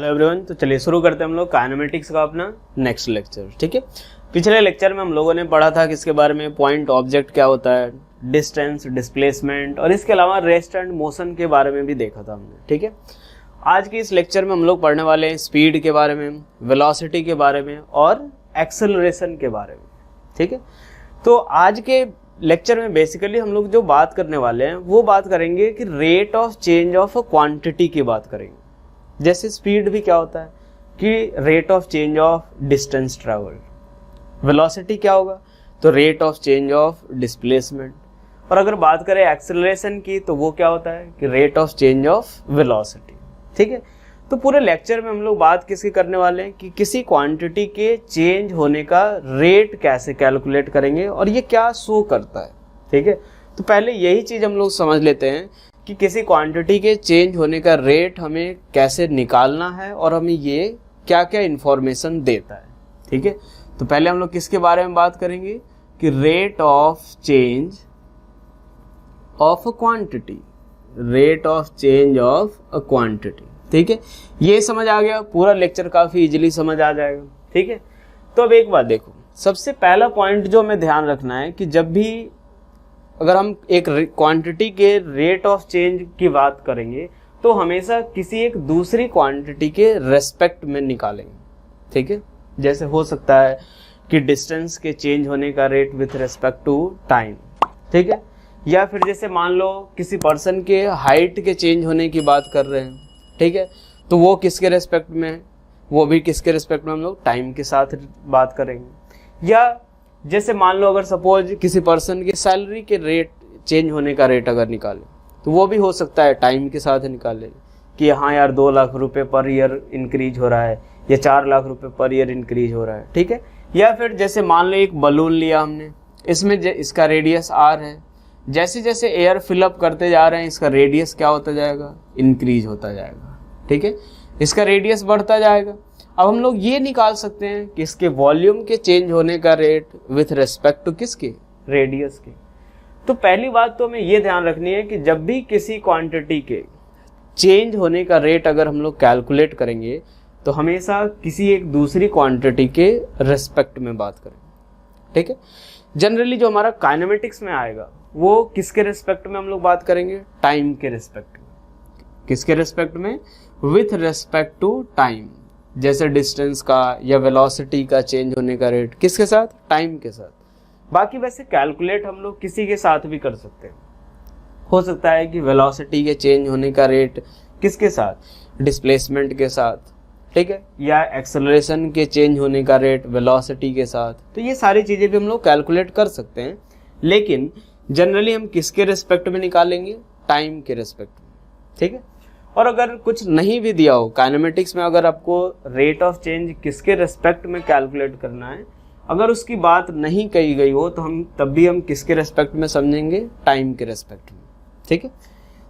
Hello everyone, तो चलिए शुरू करते हैं हम लोग काइनेमेटिक्स का अपना नेक्स्ट लेक्चर। ठीक है, पिछले लेक्चर में हम लोगों ने पढ़ा था किसके बारे में, पॉइंट ऑब्जेक्ट क्या होता है, डिस्टेंस, डिस्प्लेसमेंट और इसके अलावा रेस्ट एंड मोशन के बारे में भी देखा था हमने। ठीक है, आज के इस लेक्चर में हम लोग पढ़ने वाले हैं स्पीड के बारे में, वेलोसिटी के बारे में और एक्सेलरेशन के बारे में। ठीक है, तो आज के लेक्चर में बेसिकली हम लोग जो बात करने वाले हैं वो बात करेंगे कि rate of change of a quantity की बात करेंगे। जैसे स्पीड भी क्या होता है कि rate of change of distance travelled, velocity क्या होगा तो rate of change of displacement, और अगर बात करें एक्सेलरेशन की तो वो क्या होता है कि rate of change of velocity. ठीक है, तो पूरे लेक्चर में हम लोग बात किसकी करने वाले हैं कि किसी क्वांटिटी के चेंज होने का रेट कैसे कैलकुलेट करेंगे और ये क्या शो करता है। ठीक है, तो पहले यही चीज़ हम लोग समझ लेते हैं कि किसी क्वांटिटी के चेंज होने का रेट हमें कैसे निकालना है और हमें ये क्या क्या इंफॉर्मेशन देता है। ठीक है, तो पहले हम लोग किसके बारे में बात करेंगे कि rate of change of a quantity, rate of change of a quantity. ठीक है, ये समझ आ गया, पूरा लेक्चर काफ़ी इजीली समझ आ जाएगा। ठीक है, तो अब एक बात देखो, सबसे पहला पॉइंट जो हमें ध्यान रखना है कि जब भी अगर हम एक क्वांटिटी के रेट ऑफ चेंज की बात करेंगे तो हमेशा किसी एक दूसरी क्वांटिटी के रेस्पेक्ट में निकालेंगे। ठीक है, जैसे हो सकता है कि डिस्टेंस के चेंज होने का rate with respect to time. ठीक है, या फिर जैसे मान लो किसी पर्सन के हाइट के चेंज होने की बात कर रहे हैं। ठीक है, तो वो किसके रेस्पेक्ट में है, वो भी किसके रेस्पेक्ट में हम लोग टाइम के साथ बात करेंगे। या जैसे मान लो अगर सपोज किसी पर्सन की सैलरी के रेट चेंज होने का रेट अगर निकाले तो वो भी हो सकता है टाइम के साथ निकाले कि हाँ यार 2 लाख रुपए पर ईयर इंक्रीज हो रहा है या 4 लाख रुपए पर ईयर इंक्रीज हो रहा है। ठीक है, या फिर जैसे मान लो एक बलून लिया हमने, इसमें इसका रेडियस आर है, जैसे जैसे एयर फिलअप करते जा रहे हैं इसका रेडियस क्या होता जाएगा, इंक्रीज होता जाएगा। ठीक है, इसका रेडियस बढ़ता जाएगा। अब हम लोग ये निकाल सकते हैं कि इसके वॉल्यूम के चेंज होने का रेट विथ रेस्पेक्ट टू किसके, रेडियस के। तो पहली बात तो हमें ये ध्यान रखनी है कि जब भी किसी क्वांटिटी के चेंज होने का रेट अगर हम लोग कैलकुलेट करेंगे तो हमेशा किसी एक दूसरी क्वांटिटी के रेस्पेक्ट में बात करेंगे। ठीक है, जनरली जो हमारा काइनेमेटिक्स में आएगा वो किसके रेस्पेक्ट में हम लोग बात करेंगे, टाइम के रेस्पेक्ट में। किसके रेस्पेक्ट में, विथ रेस्पेक्ट टू टाइम। जैसे डिस्टेंस का या वेलोसिटी का चेंज होने का रेट किसके साथ, टाइम के साथ। बाकी वैसे कैलकुलेट हम लोग किसी के साथ भी कर सकते हैं। हो सकता है कि वेलोसिटी के चेंज होने का रेट किसके साथ, डिस्प्लेसमेंट के साथ। ठीक है, या एक्सेलरेशन के चेंज होने का रेट वेलोसिटी के साथ। तो ये सारी चीज़ें भी हम लोग कैलकुलेट कर सकते हैं, लेकिन जनरली हम किसके रेस्पेक्ट में निकालेंगे, टाइम के रेस्पेक्ट में। ठीक है, और अगर कुछ नहीं भी दिया हो काइनेमेटिक्स में, अगर आपको रेट ऑफ चेंज किसके रेस्पेक्ट में कैलकुलेट करना है, अगर उसकी बात नहीं कही गई हो तो तब भी हम किसके रेस्पेक्ट में समझेंगे, टाइम के रेस्पेक्ट में। ठीक है,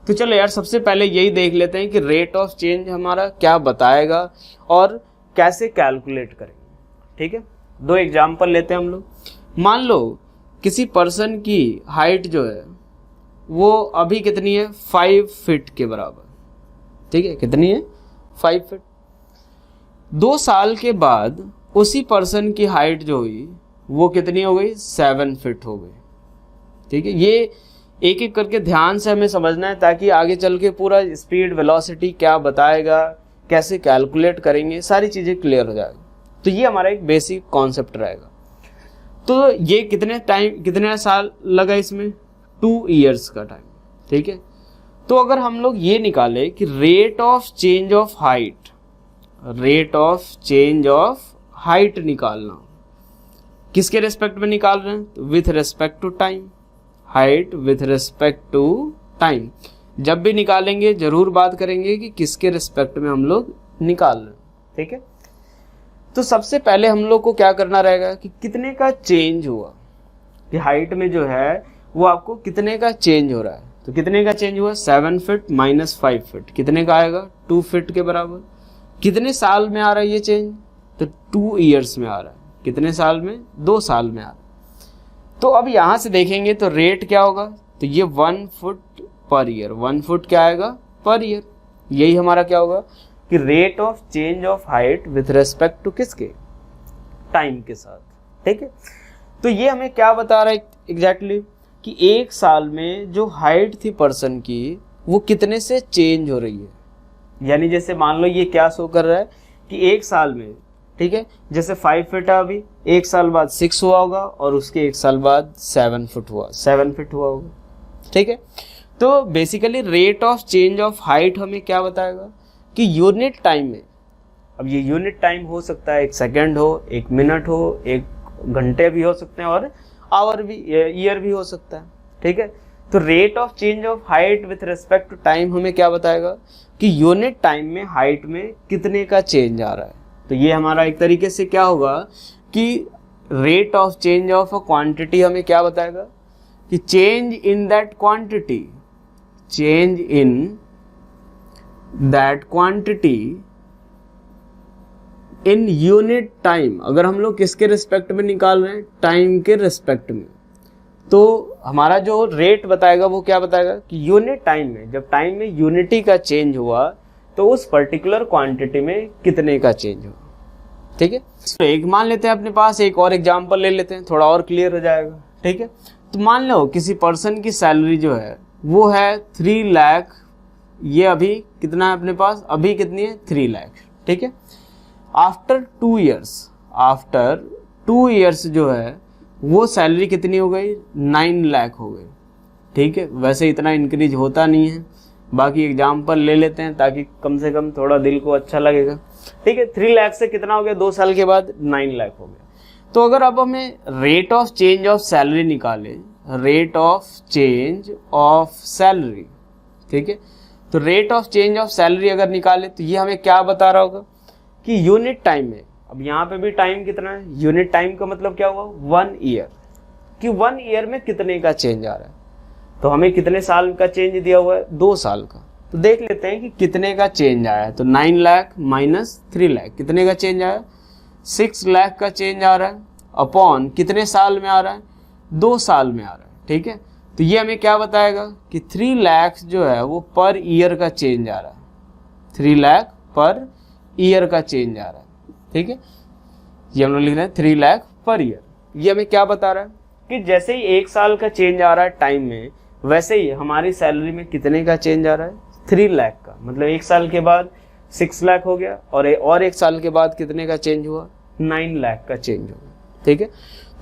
तो चलो यार सबसे पहले यही देख लेते हैं कि रेट ऑफ चेंज हमारा क्या बताएगा और कैसे कैलकुलेट करेंगे। ठीक है, 2 एग्जाम्पल लेते हैं हम लोग। मान लो किसी पर्सन की हाइट जो है वो अभी कितनी है, 5 फीट के बराबर। ठीक है, कितनी है, 5 फीट। 2 साल के बाद उसी पर्सन की हाइट जो हुई वो कितनी हो गई, 7 फीट हो गई। ठीक है, ये एक एक करके ध्यान से हमें समझना है ताकि आगे चल के पूरा स्पीड, वेलोसिटी क्या बताएगा, कैसे कैलकुलेट करेंगे, सारी चीज़ें क्लियर हो जाएगी। तो ये हमारा एक बेसिक कॉन्सेप्ट रहेगा। तो ये कितने साल लगा इसमें, 2 ईयर्स का टाइम। ठीक है, तो अगर हम लोग ये निकाले कि rate of change of height, rate of change of height निकालना, किसके रेस्पेक्ट में निकाल रहे हैं, तो with respect to time, height with respect to time. जब भी निकालेंगे जरूर बात करेंगे कि किसके रेस्पेक्ट में हम लोग निकाल रहे हैं। ठीक है, तो सबसे पहले हम लोग को क्या करना रहेगा कि कितने का चेंज हुआ, कि हाइट में जो है वो आपको कितने का चेंज हो रहा है। तो कितने का चेंज हुआ, 7 फीट माइनस 5 फीट, कितने का आएगा, 2 फीट के बराबर। कितने साल में आ रहा है ये चेंज, तो 2 ईयर्स में आ रहा है। कितने साल में, 2 साल में आ रहा है। तो अब यहाँ से देखेंगे तो रेट क्या होगा, तो ये 1 फुट पर ईयर, 1 फुट क्या आएगा पर ईयर, यही हमारा क्या होगा कि rate of change of height with respect to किसके, टाइम के साथ, ठीक है। तो ये हमें क्या बता रहा है एग्जैक्टली कि एक साल में जो हाइट थी पर्सन की वो कितने से चेंज हो रही है। यानी जैसे मान लो ये क्या शो कर रहा है कि एक साल में, ठीक है, जैसे 5 फीट है अभी, एक साल बाद 6 हुआ होगा और उसके एक साल बाद 7 फीट हुआ होगा, ठीक है। तो basically rate of change of height हमें क्या बताएगा कि यूनिट टाइम में, अब ये यूनिट टाइम हो सकता है 1 सेकेंड हो, 1 मिनट हो, 1 घंटे भी हो सकते हैं और आवर भी, ईयर भी हो सकता है, ठीक है। तो rate of change of height with respect to time हमें क्या बताएगा कि यूनिट टाइम में हाइट में कितने का चेंज आ रहा है। तो ये हमारा एक तरीके से क्या होगा कि rate of change of a quantity हमें क्या बताएगा कि change in that quantity, change in that quantity in unit time. अगर हम लोग किसके रिस्पेक्ट में निकाल रहे हैं, टाइम के रिस्पेक्ट में, तो हमारा जो रेट बताएगा वो क्या बताएगा कि यूनिट टाइम में, जब टाइम में यूनिटी का चेंज हुआ तो उस पर्टिकुलर क्वांटिटी में कितने का चेंज हुआ, ठीक है। तो एक मान लेते हैं अपने पास एक और एग्जांपल ले लेते हैं, थोड़ा और क्लियर हो जाएगा, ठीक है। तो मान लो किसी पर्सन की सैलरी जो है वो है 3 लाख, ये अभी कितना है अपने पास, अभी कितनी है 3 लाख, ठीक है। आफ्टर 2 ईयर्स जो है वो सैलरी कितनी हो गई, 9 लाख हो गई, ठीक है। वैसे इतना इंक्रीज होता नहीं है, बाकी एग्जाम्पल ले लेते हैं ताकि कम से कम थोड़ा दिल को अच्छा लगेगा, ठीक है। 3 लाख से कितना हो गया, 2 साल के बाद 9 लाख हो गया। तो अगर अब हमें rate of change of salary निकाले, rate of change of salary, ठीक है। तो rate of change of salary अगर निकाले तो ये हमें क्या बता रहा होगा कि यूनिट टाइम में, अब यहाँ पे भी टाइम कितना है, यूनिट टाइम का मतलब क्या हुआ 1 ईयर, कि 1 ईयर में कितने का चेंज आ रहा है। तो हमें कितने साल का चेंज दिया हुआ है, 2 साल का। तो देख लेते हैं कि कितने का चेंज आया है। तो 9 लाख माइनस 3 लाख कितने का चेंज आया, 6 लाख का चेंज आ रहा है, अपॉन कितने साल में आ रहा है, 2 साल में आ रहा है, ठीक है। तो ये हमें क्या बताएगा कि 3 लाख जो है वो पर ईयर का चेंज आ रहा है, 3 लाख पर ईयर का चेंज आ रहा है, ठीक है। ये हम लोग लिख रहे हैं 3 लाख पर ईयर। ये हमें क्या बता रहा है कि जैसे ही 1 साल का चेंज आ रहा है टाइम में, वैसे ही हमारी सैलरी में कितने का चेंज आ रहा है, 3 लाख का। मतलब 1 साल के बाद 6 लाख हो गया और 1 साल के बाद कितने का चेंज हुआ, 9 लाख का चेंज हुआ, ठीक है।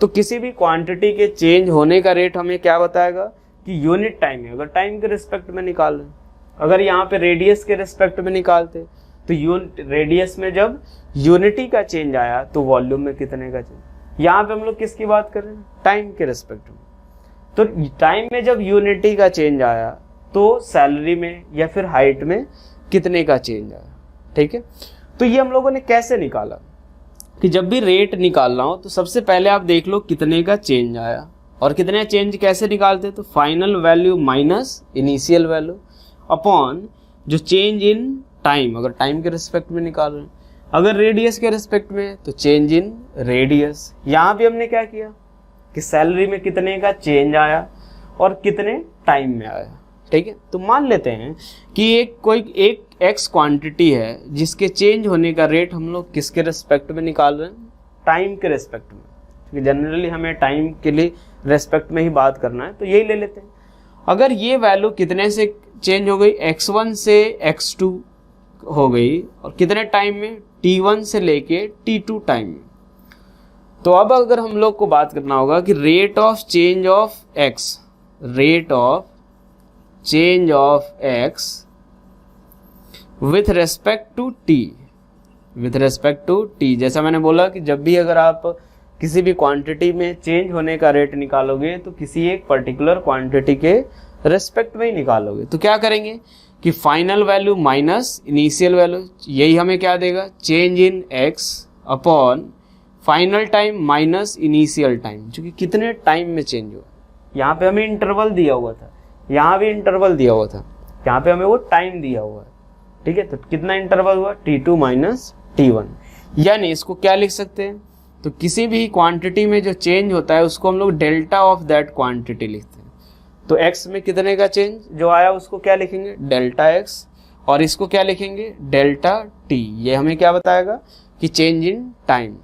तो किसी भी क्वांटिटी के चेंज होने का रेट हमें क्या बताएगा कि यूनिट टाइम है, अगर टाइम के रिस्पेक्ट में निकाल रहे हैं। अगर यहाँ पे रेडियस के रिस्पेक्ट में निकालते तो रेडियस में जब यूनिटी का चेंज आया तो वॉल्यूम में कितने का चेंज। यहाँ पे हम लोग किसकी बात कर रहे हैं, टाइम के रिस्पेक्ट में। तो टाइम में जब यूनिटी का चेंज आया तो सैलरी में या फिर हाइट में कितने का चेंज आया, ठीक है। तो ये हम लोगों ने कैसे निकाला कि जब भी रेट निकालना हो तो सबसे पहले आप देख लो कितने का चेंज आया, और कितने चेंज कैसे निकालते, तो final value minus initial value upon जो चेंज इन टाइम, अगर टाइम के रिस्पेक्ट में निकाल रहे हैं, अगर रेडियस के रिस्पेक्ट में तो चेंज इन रेडियस। यहाँ भी हमने क्या किया कि सैलरी में कितने का चेंज आया और कितने टाइम में आया, ठीक है। तो मान लेते हैं कि एक एक्स क्वांटिटी है जिसके चेंज होने का रेट हम लोग किसके रिस्पेक्ट में निकाल रहे हैं, टाइम के रिस्पेक्ट में, क्योंकि जनरली हमें टाइम के लिए रिस्पेक्ट में ही बात करना है, तो यही ले लेते हैं। अगर ये वैल्यू कितने से चेंज हो गई, x1 से x2 हो गई, और कितने टाइम में, t1 से लेके t2 टाइम में। तो अब अगर हम लोग को बात करना होगा कि rate of change of x, rate of change of x with respect to t, with respect to t। जैसा मैंने बोला कि जब भी अगर आप किसी भी क्वांटिटी में चेंज होने का रेट निकालोगे तो किसी एक पर्टिकुलर क्वांटिटी के रेस्पेक्ट में ही निकालोगे। तो क्या करेंगे कि final value minus initial value, यही हमें क्या देगा, change in x upon final time minus initial time, क्योंकि कितने टाइम में चेंज हुआ। यहाँ पे हमें इंटरवल दिया हुआ था, यहाँ भी इंटरवल दिया हुआ था, यहाँ पे हमें वो टाइम दिया हुआ है, ठीक है। तो कितना इंटरवल हुआ, t2 माइनस t1। यानी इसको क्या लिख सकते हैं, तो किसी भी क्वांटिटी में जो चेंज होता है उसको हम लोग डेल्टा ऑफ दैट क्वांटिटी लिखते हैं। तो x में कितने का चेंज जो आया उसको क्या लिखेंगे, डेल्टा x, और इसको क्या लिखेंगे, डेल्टा टी। ये हमें क्या बताएगा कि चेंज इन टाइम।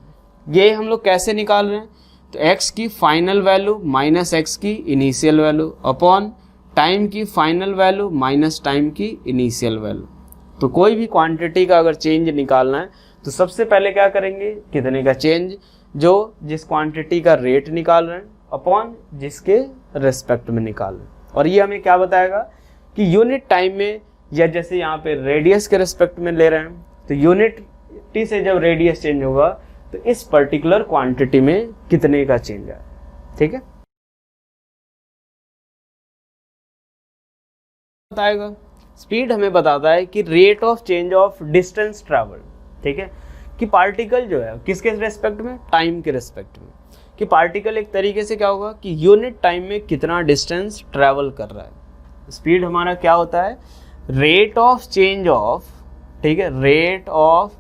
ये हम लोग कैसे निकाल रहे हैं, तो x की फाइनल वैल्यू माइनस x की इनिशियल वैल्यू अपॉन टाइम की फाइनल वैल्यू माइनस टाइम की इनिशियल वैल्यू। तो कोई भी क्वांटिटी का अगर चेंज निकालना है तो सबसे पहले क्या करेंगे, कितने का चेंज, जो जिस क्वांटिटी का रेट निकाल रहे हैं अपॉन जिसके रेस्पेक्ट में निकाल रहे हैं। और ये हमें क्या बताएगा कि यूनिट टाइम में, या जैसे यहाँ पे रेडियस के रेस्पेक्ट में ले रहे हैं, तो यूनिट टी से जब रेडियस चेंज होगा तो इस पर्टिकुलर क्वांटिटी में कितने का चेंज आए। ठीक है, बताएगा। स्पीड हमें बताता है कि rate of change of distance travel. ठीक है, कि पार्टिकल जो है किसके रेस्पेक्ट में, टाइम के रेस्पेक्ट में, कि पार्टिकल एक तरीके से क्या होगा कि यूनिट टाइम में कितना डिस्टेंस ट्रैवल कर रहा है। स्पीड हमारा क्या होता है, रेट ऑफ चेंज ऑफ, ठीक है, रेट ऑफ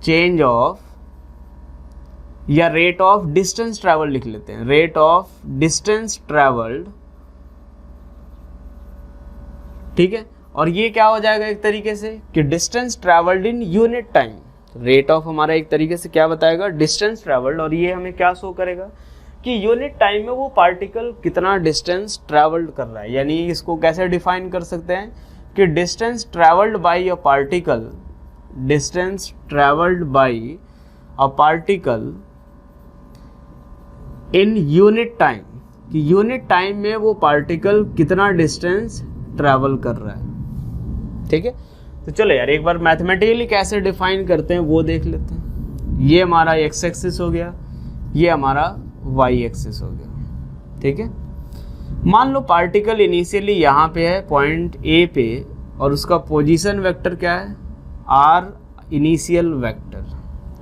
चेंज ऑफ, या रेट ऑफ डिस्टेंस ट्रैवल लिख लेते हैं, रेट ऑफ डिस्टेंस ट्रैवल्ड। ठीक है, और ये क्या हो जाएगा एक तरीके से कि distance travelled in unit time. Rate of हमारा एक तरीके से क्या बताएगा, डिस्टेंस ट्रैवल्ड, और ये हमें क्या शो करेगा कि यूनिट टाइम में वो पार्टिकल कितना डिस्टेंस ट्रैवल्ड कर रहा है। यानी इसको कैसे डिफाइन कर सकते हैं कि distance travelled bye a particle, distance travelled bye a particle in unit time, कि यूनिट टाइम में वो पार्टिकल कितना डिस्टेंस ट्रैवल कर रहा है। ठीक है, तो चलो यार एक बार मैथमेटिकली कैसे डिफाइन करते हैं वो देख लेते हैं। ये हमारा एक्स एक्सिस हो गया, ये हमारा वाई एक्सिस हो गया। ठीक है, मान लो पार्टिकल इनिशियली यहाँ पे है पॉइंट ए पे, और उसका पोजीशन वेक्टर क्या है, आर इनिशियल वेक्टर,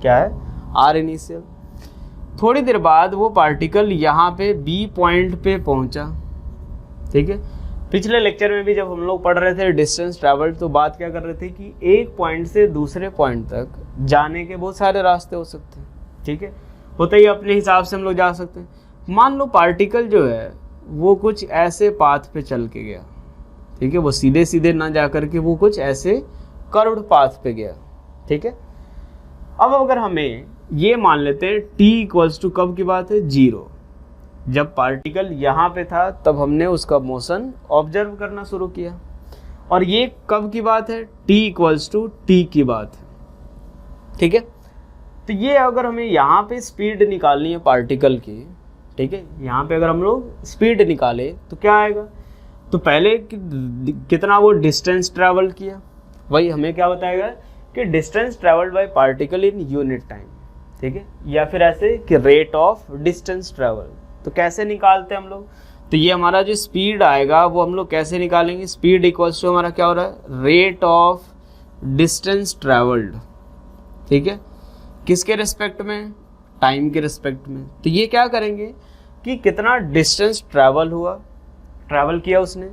क्या है, आर इनिशियल। थोड़ी देर बाद वो पार्टिकल यहाँ पे बी पॉइंट पे पहुँचा। ठीक है, पिछले लेक्चर में भी जब हम लोग पढ़ रहे थे डिस्टेंस ट्रैवल्ड, तो बात क्या कर रहे थे कि एक पॉइंट से दूसरे पॉइंट तक जाने के बहुत सारे रास्ते हो सकते हैं। ठीक है, होते ही अपने हिसाब से हम लोग जा सकते हैं। मान लो पार्टिकल जो है वो कुछ ऐसे पाथ पे चल के गया। ठीक है, वो सीधे सीधे ना जा करके वो कुछ ऐसे कर्व्ड पाथ पे गया। ठीक है, अब अगर हमें ये मान लेते हैं t इक्वल्स टू, कब की बात है, 0, जब पार्टिकल यहाँ पे था तब हमने उसका मोशन ऑब्जर्व करना शुरू किया। और ये कब की बात है, t इक्वल्स टू t की बात है। ठीक है, तो ये अगर हमें यहाँ पे स्पीड निकालनी है पार्टिकल की, ठीक है, यहाँ पे अगर हम लोग स्पीड निकाले तो क्या आएगा, तो पहले कितना वो डिस्टेंस ट्रैवल किया, वही हमें क्या बताएगा कि distance travelled bye particle in unit time. ठीक है, या फिर ऐसे कि रेट ऑफ डिस्टेंस ट्रैवल। तो कैसे निकालते हैं हम लोग, तो ये हमारा जो स्पीड आएगा वो हम लोग कैसे निकालेंगे, स्पीड इक्वल्स टू हमारा क्या हो रहा है, रेट ऑफ डिस्टेंस ट्रैवल्ड। ठीक है, किसके रेस्पेक्ट में, टाइम के रेस्पेक्ट में। तो ये क्या करेंगे कि कितना डिस्टेंस ट्रैवल किया उसने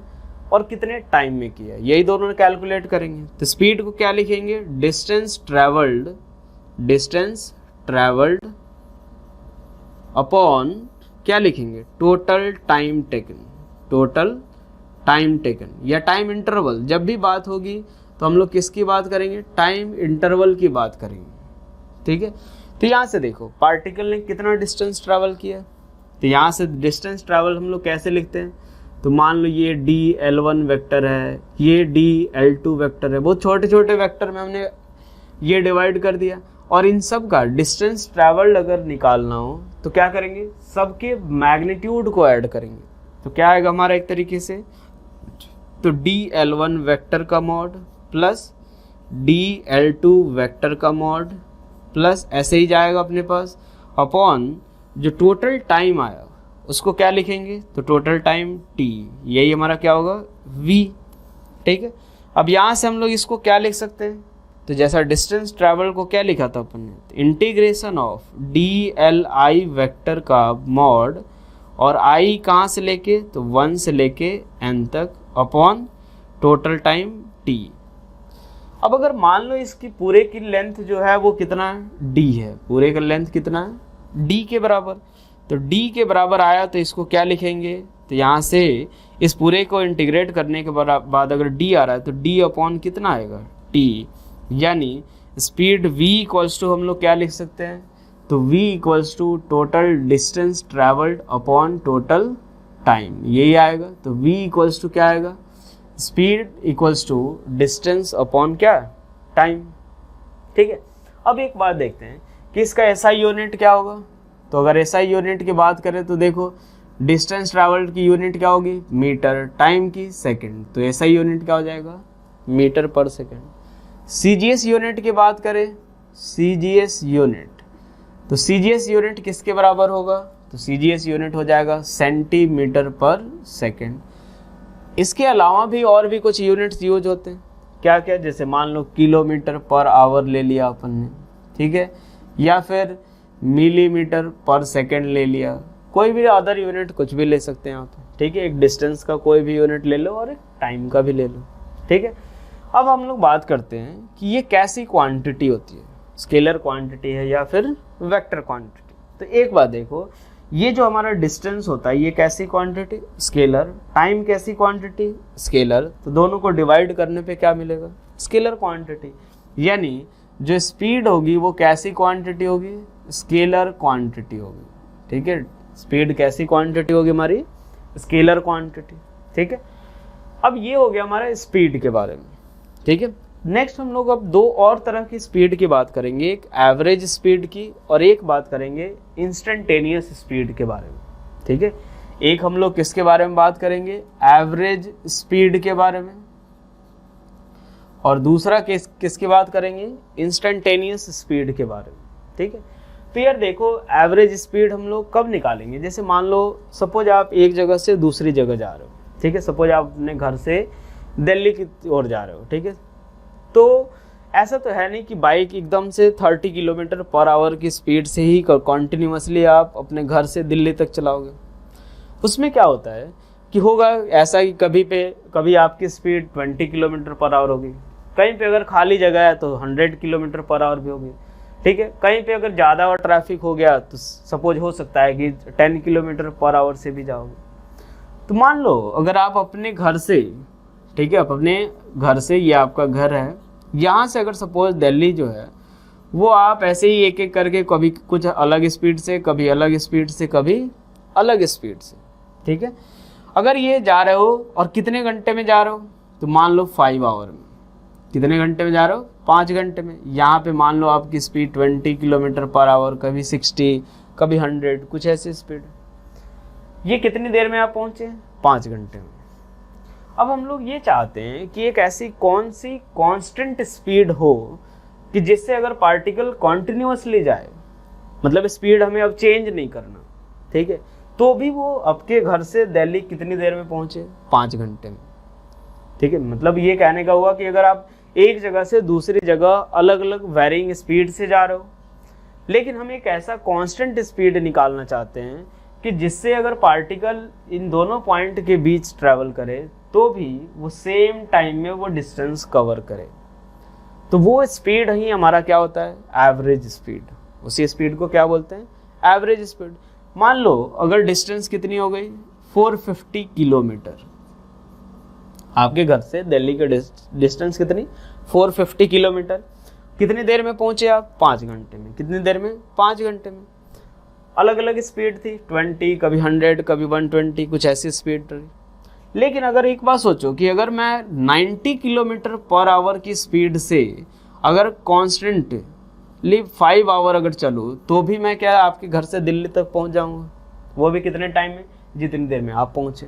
और कितने टाइम में किया, यही दोनों कैलकुलेट करेंगे। तो स्पीड को क्या लिखेंगे, डिस्टेंस ट्रैवल्ड अपॉन क्या लिखेंगे, टोटल टाइम टेकन, या टाइम इंटरवल। जब भी बात होगी तो हम लोग किसकी बात करेंगे, टाइम इंटरवल की बात करेंगे। ठीक है, तो यहाँ से देखो पार्टिकल ने कितना डिस्टेंस ट्रैवल किया, तो यहाँ से डिस्टेंस ट्रैवल हम लोग कैसे लिखते हैं, तो मान लो ये dl1 वेक्टर है, ये dl2 वेक्टर है, बहुत छोटे छोटे वेक्टर में हमने ये डिवाइड कर दिया। और इन सब का डिस्टेंस ट्रैवल्ड अगर निकालना हो तो क्या करेंगे, सबके मैग्नीट्यूड को ऐड करेंगे। तो क्या आएगा हमारा एक तरीके से, तो dl1 वेक्टर का मॉड प्लस dl2 वेक्टर का मॉड प्लस ऐसे ही जाएगा अपने पास अपॉन जो टोटल टाइम आया उसको क्या लिखेंगे, तो टोटल टाइम t, यही हमारा क्या होगा v। ठीक है, अब यहाँ से हम लोग इसको क्या लिख सकते हैं, तो जैसा डिस्टेंस ट्रैवल को क्या लिखा था अपन ने, तो इंटीग्रेशन ऑफ dli वेक्टर का मॉड, और i कहाँ से लेके, तो 1 से लेके n तक अपॉन टोटल टाइम t। अब अगर मान लो इसकी पूरे की लेंथ जो है वो कितना है, d है, पूरे का लेंथ कितना है, d के बराबर। तो d के बराबर आया तो इसको क्या लिखेंगे, तो यहाँ से इस पूरे को इंटीग्रेट करने के बाद अगर d आ रहा है तो d अपॉन कितना आएगा t, यानी स्पीड v इक्वल्स टू हम लोग क्या लिख सकते हैं, तो v equals to total distance travelled upon total time, यही आएगा। तो v इक्वल्स टू क्या आएगा, speed equals to distance upon क्या, टाइम। ठीक है, अब एक बात देखते हैं कि इसका एसआई यूनिट क्या होगा। तो अगर एसआई यूनिट की बात करें तो देखो डिस्टेंस ट्रैवल्ड की यूनिट क्या होगी, मीटर, टाइम की सेकंड, तो एसआई यूनिट क्या हो जाएगा, मीटर पर सेकंड। सीजीएस यूनिट की बात करें, सीजीएस यूनिट, तो सीजीएस यूनिट किसके बराबर होगा, तो सीजीएस यूनिट हो जाएगा सेंटीमीटर पर सेकंड। इसके अलावा भी और भी कुछ यूनिट्स यूज होते हैं, क्या क्या, जैसे मान लो किलोमीटर पर आवर ले लिया अपन ने, ठीक है, या फिर मिलीमीटर पर सेकंड ले लिया, कोई भी अदर यूनिट कुछ भी ले सकते हैं आप, ठीक है। एक डिस्टेंस का कोई भी यूनिट ले लो और एक टाइम का भी ले लो, ठीक है। अब हम लोग बात करते हैं कि ये कैसी क्वांटिटी होती है, स्केलर क्वांटिटी है या फिर वेक्टर क्वांटिटी। तो एक बात देखो, ये जो हमारा डिस्टेंस होता है ये कैसी क्वांटिटी, स्केलर, टाइम कैसी क्वांटिटी, स्केलर, तो दोनों को डिवाइड करने पे क्या मिलेगा, स्केलर क्वांटिटी। यानी जो स्पीड होगी वो कैसी क्वांटिटी होगी, स्केलर क्वांटिटी होगी, ठीक है। स्पीड कैसी क्वांटिटी होगी हमारी, स्केलर क्वांटिटी, ठीक है। अब ये हो गया हमारा स्पीड के बारे में, ठीक है। नेक्स्ट हम लोग अब दो और तरह की स्पीड की बात करेंगे, एक एवरेज स्पीड की और एक बात करेंगे इंस्टेंटेनियस स्पीड के बारे में, ठीक है। एक हम लोग किसके बारे में बात करेंगे, एवरेज स्पीड के बारे में, और दूसरा किसकी बात करेंगे, इंस्टेंटेनियस स्पीड के बारे में, ठीक है। तो यार देखो, एवरेज स्पीड हम लोग कब निकालेंगे, जैसे मान लो सपोज आप एक जगह से दूसरी जगह जा रहे हो, ठीक है। सपोज आप अपने घर से दिल्ली की ओर जा रहे हो, ठीक है। तो ऐसा तो है नहीं कि बाइक एकदम से 30 किलोमीटर पर आवर की स्पीड से ही कॉन्टिन्यूसली आप अपने घर से दिल्ली तक चलाओगे। उसमें क्या होता है कि होगा ऐसा कि कभी आपकी स्पीड 20 किलोमीटर पर आवर होगी, कहीं पे अगर खाली जगह है तो 100 किलोमीटर पर आवर भी होगी, ठीक है। कहीं पे अगर ज़्यादा और ट्रैफिक हो गया तो सपोज हो सकता है कि 10 किलोमीटर पर आवर से भी जाओगे। तो मान लो अगर आप अपने घर से, ठीक है, अपने घर से, ये आपका घर है, यहाँ से अगर सपोज दिल्ली जो है वो आप ऐसे ही एक एक करके कभी कुछ अलग स्पीड से, कभी अलग स्पीड से, कभी अलग स्पीड से, ठीक है, अगर ये जा रहे हो और कितने घंटे में जा रहे हो, तो मान लो 5 आवर में, कितने घंटे में जा रहे हो, 5 घंटे में। यहाँ पे मान लो आपकी स्पीड 20 किलोमीटर पर आवर, कभी 60, कभी 100, कुछ ऐसी स्पीड। ये कितनी देर में आप पहुँचे, 5 घंटे में। अब हम लोग ये चाहते हैं कि एक ऐसी कौन सी कांस्टेंट स्पीड हो कि जिससे अगर पार्टिकल कॉन्टिन्यूसली जाए, मतलब स्पीड हमें अब चेंज नहीं करना, ठीक है, तो भी वो आपके घर से दिल्ली कितनी देर में पहुंचे, 5 घंटे में, ठीक है। मतलब ये कहने का हुआ कि अगर आप एक जगह से दूसरी जगह अलग अलग वेरिंग स्पीड से जा रहे हो, लेकिन हम एक ऐसा कांस्टेंट स्पीड निकालना चाहते हैं कि जिससे अगर पार्टिकल इन दोनों पॉइंट के बीच ट्रैवल करे तो भी वो सेम टाइम में वो डिस्टेंस कवर करे, तो वो स्पीड ही हमारा क्या होता है, एवरेज स्पीड। उसी स्पीड को क्या बोलते हैं, एवरेज स्पीड। मान लो अगर डिस्टेंस कितनी हो गई, 450 किलोमीटर, आपके घर से दिल्ली के डिस्टेंस कितनी, 450 किलोमीटर। कितनी देर में पहुंचे आप, 5 घंटे में। कितनी देर में, 5 घंटे में। अलग अलग स्पीड थी, 20, कभी 100, कभी 120, कुछ ऐसी स्पीड रही। लेकिन अगर एक बात सोचो कि अगर मैं 90 किलोमीटर पर आवर की स्पीड से अगर कॉन्स्टेंटली 5 आवर अगर चलूँ तो भी मैं क्या आपके घर से दिल्ली तक पहुंच जाऊंगा, वो भी कितने टाइम में, जितनी देर में आप पहुंचे।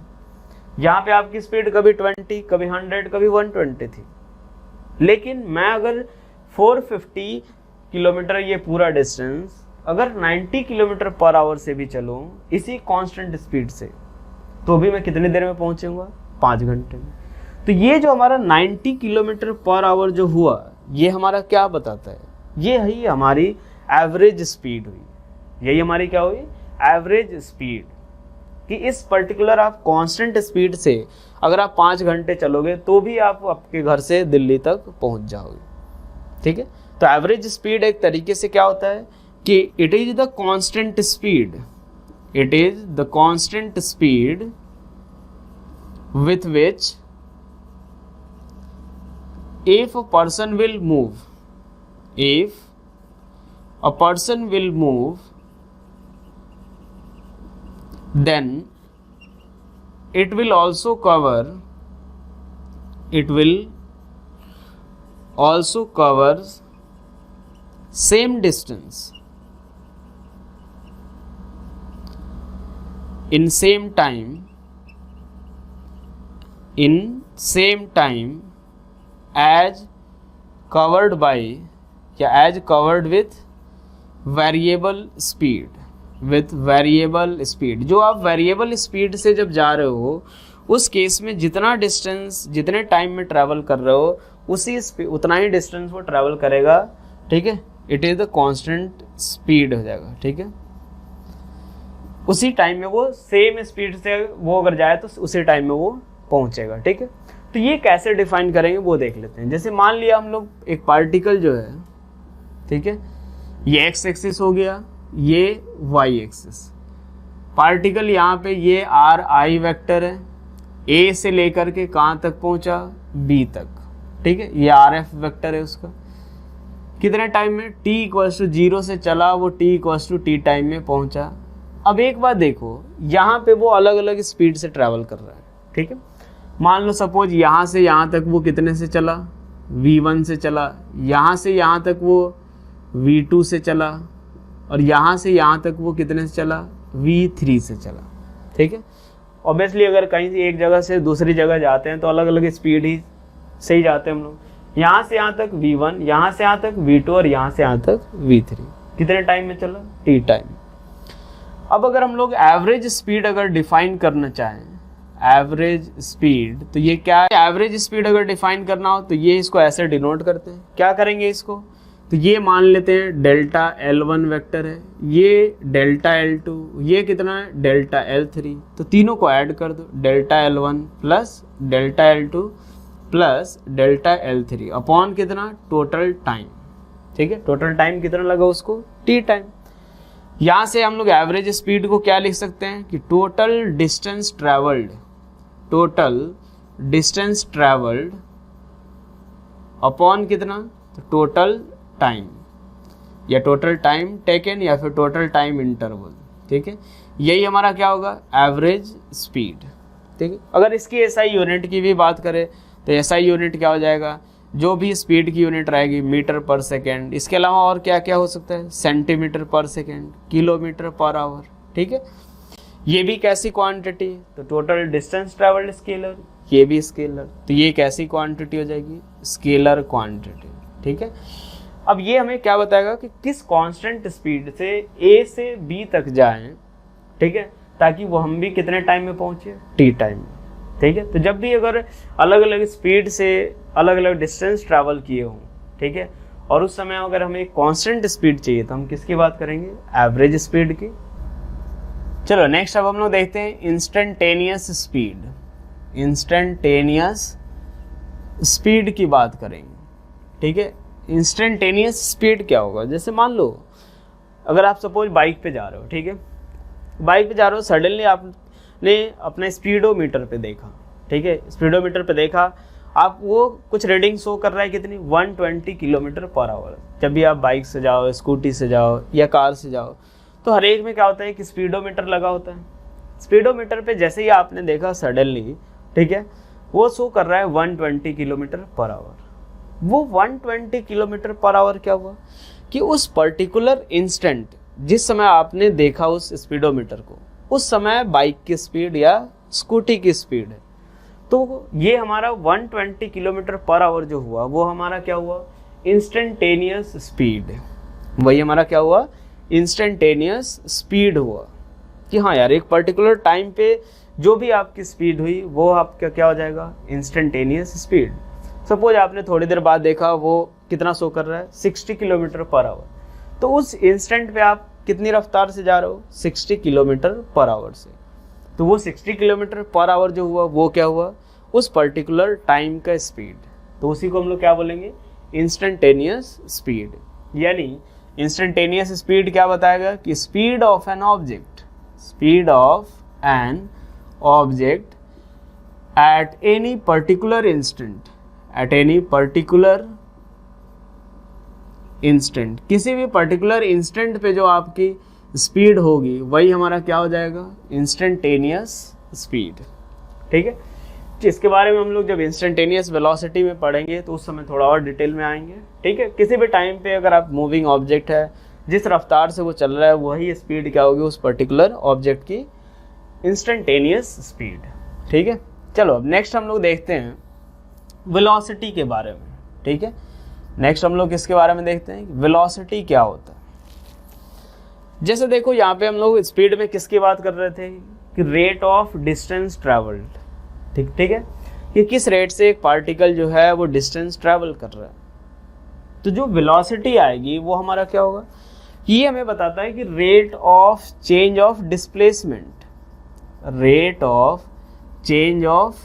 यहाँ पे आपकी स्पीड कभी 20, कभी 100, कभी 120 थी, लेकिन मैं अगर 450 किलोमीटर ये पूरा डिस्टेंस अगर 90 किलोमीटर पर आवर से भी चलूँ इसी कांस्टेंट स्पीड से, तो भी मैं कितनी देर में पहुंचूंगा, 5 घंटे में। तो ये जो हमारा 90 किलोमीटर पर आवर जो हुआ, ये हमारा क्या बताता है, ये ही हमारी एवरेज स्पीड हुई। यही हमारी क्या हुई, एवरेज स्पीड, कि इस पर्टिकुलर आप कांस्टेंट स्पीड से अगर आप 5 घंटे चलोगे तो भी आप आपके घर से दिल्ली तक पहुंच जाओगे, ठीक है। तो एवरेज स्पीड एक तरीके से क्या होता है कि it is the constant speed it is the constant speed with which if a person will move then it will also cover same distance in same time as covered with variable speed। जो आप variable speed से जब जा रहे हो उस case में जितना डिस्टेंस जितने टाइम में ट्रैवल कर रहे हो उतना ही डिस्टेंस वो ट्रैवल करेगा, ठीक है। It is the constant speed हो जाएगा, ठीक है। उसी टाइम में वो सेम स्पीड से वो अगर जाए तो उसी टाइम में वो पहुंचेगा, ठीक है। तो ये कैसे डिफाइन करेंगे वो देख लेते हैं। जैसे मान लिया हम लोग एक पार्टिकल जो है, ठीक है, ये एक्स एक्सिस हो गया, ये वाई एक्सिस। पार्टिकल यहाँ पे ये आर आई वेक्टर है, ए से लेकर के कहाँ तक पहुंचा, बी तक, ठीक है। ये आर एफ वेक्टर है उसका। कितने टाइम में, t इक्वल्स टू 0 से चला, वो t equals to t time में पहुंचा। अब एक बात देखो, यहाँ पे वो अलग अलग स्पीड से ट्रैवल कर रहा है, ठीक है। मान लो सपोज यहाँ से यहाँ तक वो कितने से चला, v1 से चला, यहाँ से यहाँ तक वो v2 से चला, और यहाँ से यहाँ तक वो कितने से चला, v3 से चला, ठीक है। ऑब्वियसली अगर कहीं से एक जगह से दूसरी जगह जाते हैं तो अलग अलग स्पीड ही से ही जाते हैं हम लोग। यहाँ से यहाँ तक v1, यहाँ से यहाँ तक v2 और यहाँ से यहाँ तक v3। कितने टाइम में चला, t टाइम। अब अगर हम लोग एवरेज स्पीड अगर डिफाइन करना चाहें, एवरेज स्पीड, तो ये क्या है, एवरेज स्पीड अगर डिफाइन करना हो तो ये इसको ऐसे डिनोट करते हैं। क्या करेंगे इसको, तो ये मान लेते हैं डेल्टा L1 वेक्टर है, ये डेल्टा L2, ये कितना है डेल्टा L3। तो तीनों को ऐड कर दो, delta L1 plus delta L2 plus delta L3 upon कितना, टोटल टाइम, ठीक है। टोटल टाइम कितना लगा उसको, t टाइम। यहाँ से हम लोग एवरेज स्पीड को क्या लिख सकते हैं कि टोटल डिस्टेंस ट्रैवल्ड अपॉन कितना, तो टोटल टाइम, या टोटल टाइम टेकन, या फिर टोटल टाइम इंटरवल, ठीक है। यही हमारा क्या होगा, एवरेज स्पीड, ठीक है। अगर इसकी एसआई यूनिट की भी बात करें तो एसआई यूनिट क्या हो जाएगा, जो भी स्पीड की यूनिट रहेगी मीटर पर सेकेंड। इसके अलावा और क्या क्या हो सकता है, सेंटीमीटर पर सेकेंड, किलोमीटर पर आवर, ठीक है। ये भी कैसी क्वांटिटी, तो टोटल डिस्टेंस ट्रैवल्ड स्केलर, ये भी स्केलर, तो ये कैसी क्वांटिटी हो जाएगी, स्केलर क्वांटिटी, ठीक है। अब ये हमें क्या बताएगा कि किस कांस्टेंट स्पीड से ए से बी तक जाएं, ठीक है, ताकि वो हम भी कितने टाइम में पहुंचे, टी टाइम में, ठीक है। तो जब भी अगर अलग अलग स्पीड से अलग अलग डिस्टेंस ट्रैवल किए हों, ठीक है, और उस समय अगर हमें कांस्टेंट स्पीड चाहिए तो हम किसकी बात करेंगे, एवरेज स्पीड की। चलो नेक्स्ट अब हम लोग देखते हैं इंस्टेंटेनियस स्पीड की बात करेंगे, ठीक है। इंस्टेंटेनियस स्पीड क्या होगा, जैसे मान लो अगर आप सपोज बाइक पे जा रहे हो, ठीक है, बाइक पे जा रहे हो, सडनली आपने अपने स्पीडोमीटर पे देखा, ठीक है, स्पीडोमीटर पे देखा आप वो कुछ रीडिंग शो कर रहा है कितनी, 120 किलोमीटर पर आवर। जब भी आप बाइक से जाओ, स्कूटी से जाओ या कार से जाओ, तो हर एक में क्या होता है कि स्पीडोमीटर लगा होता है। स्पीडोमीटर पे जैसे ही आपने देखा सडनली, ठीक है, वो शो कर रहा है 120 किलोमीटर पर आवर। वो 120 किलोमीटर पर आवर क्या हुआ कि उस पर्टिकुलर इंस्टेंट जिस समय आपने देखा उस स्पीडोमीटर को, उस समय बाइक की स्पीड या स्कूटी की स्पीड है। तो ये हमारा 120 किलोमीटर पर आवर जो हुआ वो हमारा क्या हुआ, इंस्टेंटेनियस स्पीड। वही हमारा क्या हुआ, इंस्टेंटेनियस स्पीड हुआ कि हाँ यार एक पर्टिकुलर टाइम पे जो भी आपकी स्पीड हुई वो आपका क्या हो जाएगा, इंस्टेंटेनियस स्पीड। सपोज आपने थोड़ी देर बाद देखा वो कितना शो कर रहा है, 60 किलोमीटर पर आवर, तो उस इंस्टेंट पे आप कितनी रफ्तार से जा रहे हो, 60 किलोमीटर पर आवर से। तो वो 60 किलोमीटर पर आवर जो हुआ वो क्या हुआ, उस पर्टिकुलर टाइम का स्पीड। तो उसी को हम लोग क्या बोलेंगे, इंस्टेंटेनियस स्पीड। यानी इंस्टेंटेनियस स्पीड क्या बताएगा कि speed of an object, speed of an object at any particular instant, at any particular instant, किसी भी पर्टिकुलर इंस्टेंट पे जो आपकी स्पीड होगी वही हमारा क्या हो जाएगा, इंस्टेंटेनियस स्पीड। ठीक है, इसके बारे में हम लोग जब इंस्टेंटेनियस वेलोसिटी में पढ़ेंगे तो उस समय थोड़ा और डिटेल में आएंगे। ठीक है, किसी भी टाइम पे अगर आप मूविंग ऑब्जेक्ट है, जिस रफ्तार से वो चल रहा है वही स्पीड क्या होगी उस पर्टिकुलर ऑब्जेक्ट की, इंस्टेंटेनियस स्पीड। ठीक है, चलो अब नेक्स्ट हम लोग देखते हैं वेलोसिटी के बारे में। ठीक है, नेक्स्ट हम लोग किसके बारे में देखते हैं, वेलोसिटी क्या होता है। जैसे देखो यहाँ पे हम लोग स्पीड में किसकी बात कर रहे थे कि रेट ऑफ डिस्टेंस ट्रैवल्ड। ठीक है, कि किस रेट से एक पार्टिकल जो है वो डिस्टेंस ट्रैवल कर रहा है। तो जो वेलोसिटी आएगी वो हमारा क्या होगा, ये हमें बताता है कि rate of change of displacement, rate of change of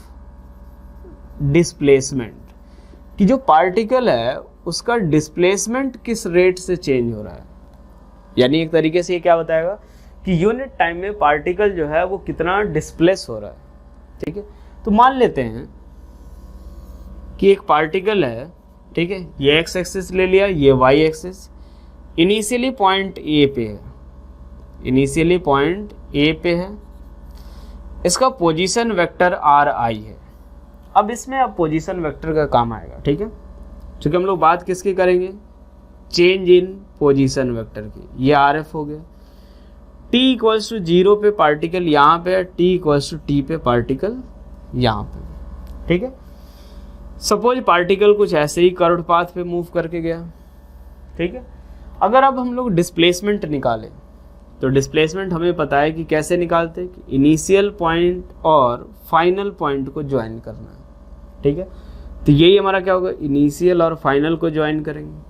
displacement, कि जो पार्टिकल है उसका डिस्प्लेसमेंट किस रेट से चेंज हो रहा है। यानी एक तरीके से ये क्या बताएगा कि यूनिट टाइम में पार्टिकल जो है वो कितना डिस्प्लेस हो रहा है। ठीक है, तो मान लेते हैं कि एक पार्टिकल है, ठीक है, ये एक्स एक्सिस ले लिया, ये Y axis, initially point A पे है, इनिशियली पॉइंट ए पे है, इसका पोजीशन वेक्टर आर आई है। अब इसमें अब पोजीशन वेक्टर का काम आएगा। ठीक है, क्योंकि हम लोग बात किसकी करेंगे, चेंज इन पोजीशन वेक्टर की। ये आर एफ हो गया। t इक्वल्स टू 0 पे पार्टिकल यहाँ पे है, t इक्वल्स टू t पे पार्टिकल यहाँ पे। ठीक है, सपोज पार्टिकल कुछ ऐसे ही कर्व्ड पाथ पे मूव करके गया। ठीक है, अगर अब हम लोग डिस्प्लेसमेंट निकालें तो डिस्प्लेसमेंट हमें पता है कि कैसे निकालते हैं, कि इनिशियल पॉइंट और फाइनल पॉइंट को ज्वाइन करना है। ठीक है, तो यही हमारा क्या होगा, इनिशियल और फाइनल को ज्वाइन करेंगे।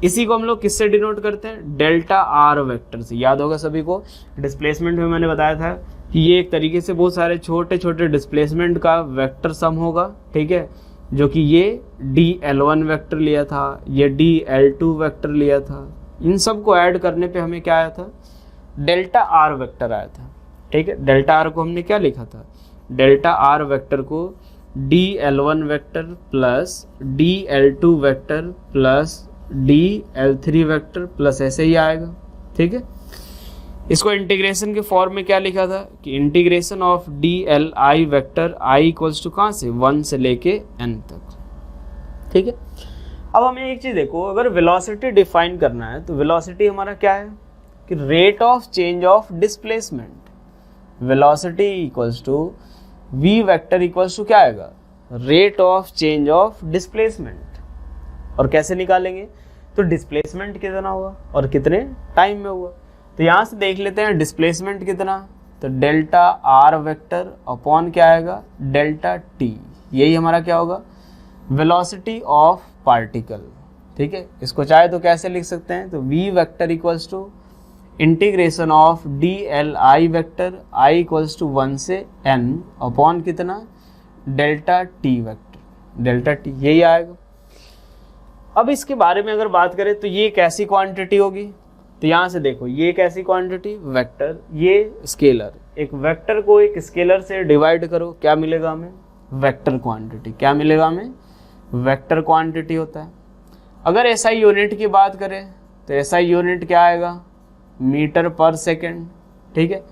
इसी को हम लोग किससे डिनोट करते हैं, डेल्टा आर वेक्टर से। याद होगा सभी को, डिस्प्लेसमेंट में मैंने बताया था कि ये एक तरीके से बहुत सारे छोटे छोटे डिस्प्लेसमेंट का वेक्टर सम होगा। ठीक है, जो कि ये dl1 वेक्टर लिया था, ये dl2 वेक्टर लिया था, इन सब को ऐड करने पे हमें क्या आया था, डेल्टा आर वेक्टर आया था। ठीक है, डेल्टा आर को हमने क्या लिखा था, डेल्टा आर वेक्टर को dl1 vector plus dl2 vector plus dl3 vector plus ऐसे ही आएगा। ठीक है, इसको इंटीग्रेशन के फॉर्म में क्या लिखा था कि integration of dli vector i equals to कहाँ से, 1 से लेके n तक। ठीक है, अब हमें एक चीज़ देखो, अगर वेलोसिटी डिफाइन करना है तो वेलोसिटी हमारा क्या है कि rate of change of displacement. Velocity equals to v vector equals to क्या आएगा, rate of change of displacement. और कैसे निकालेंगे, तो डिस्प्लेसमेंट कितना हुआ और कितने टाइम में हुआ। तो यहाँ से देख लेते हैं डिस्प्लेसमेंट कितना, तो डेल्टा आर वेक्टर अपॉन क्या आएगा, डेल्टा टी। यही हमारा क्या होगा, वेलोसिटी ऑफ पार्टिकल। ठीक है, इसको चाहे तो कैसे लिख सकते हैं, तो v vector equals to integration of dli vector i equals to 1 से n अपॉन कितना, delta T vector, delta T, यही आएगा। अब इसके बारे में अगर बात करें तो ये कैसी क्वांटिटी होगी, तो यहाँ से देखो ये कैसी क्वांटिटी, वेक्टर, ये स्केलर। एक वेक्टर को एक स्केलर से डिवाइड करो, क्या मिलेगा हमें, वेक्टर क्वांटिटी। क्या मिलेगा हमें, वेक्टर क्वांटिटी होता है। अगर एसआई यूनिट की बात करें तो एसआई यूनिट क्या आएगा, मीटर पर सेकेंड। ठीक है,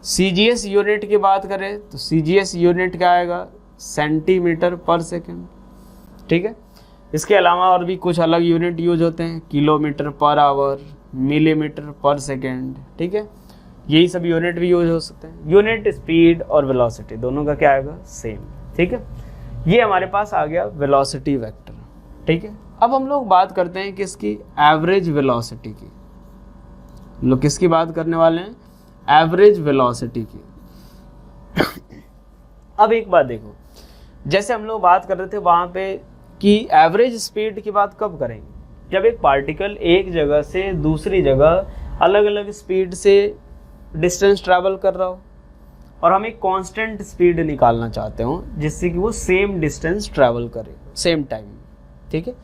सीजीएस यूनिट की बात करें तो सीजीएस यूनिट क्या आएगा, सेंटीमीटर पर सेकेंड। ठीक है, इसके अलावा और भी कुछ अलग यूनिट यूज होते हैं, किलोमीटर पर आवर, मिलीमीटर पर सेकेंड। ठीक है, यही सब यूनिट भी यूज हो सकते हैं। यूनिट स्पीड और वेलोसिटी दोनों का क्या आएगा, सेम। ठीक है, ये हमारे पास आ गया वेलोसिटी वेक्टर। ठीक है, अब हम लोग बात करते हैं किसकी, एवरेज वेलोसिटी की। हम लोग किसकी बात करने वाले हैं, एवरेज वेलोसिटी की। अब एक बात देखो, जैसे हम लोग बात कर रहे थे वहाँ पे कि एवरेज स्पीड की बात कब करेंगे, जब एक पार्टिकल एक जगह से दूसरी जगह अलग अलग स्पीड से डिस्टेंस ट्रैवल कर रहा हो और हम एक कांस्टेंट स्पीड निकालना चाहते हो जिससे कि वो सेम डिस्टेंस ट्रैवल करे सेम टाइम। ठीक है,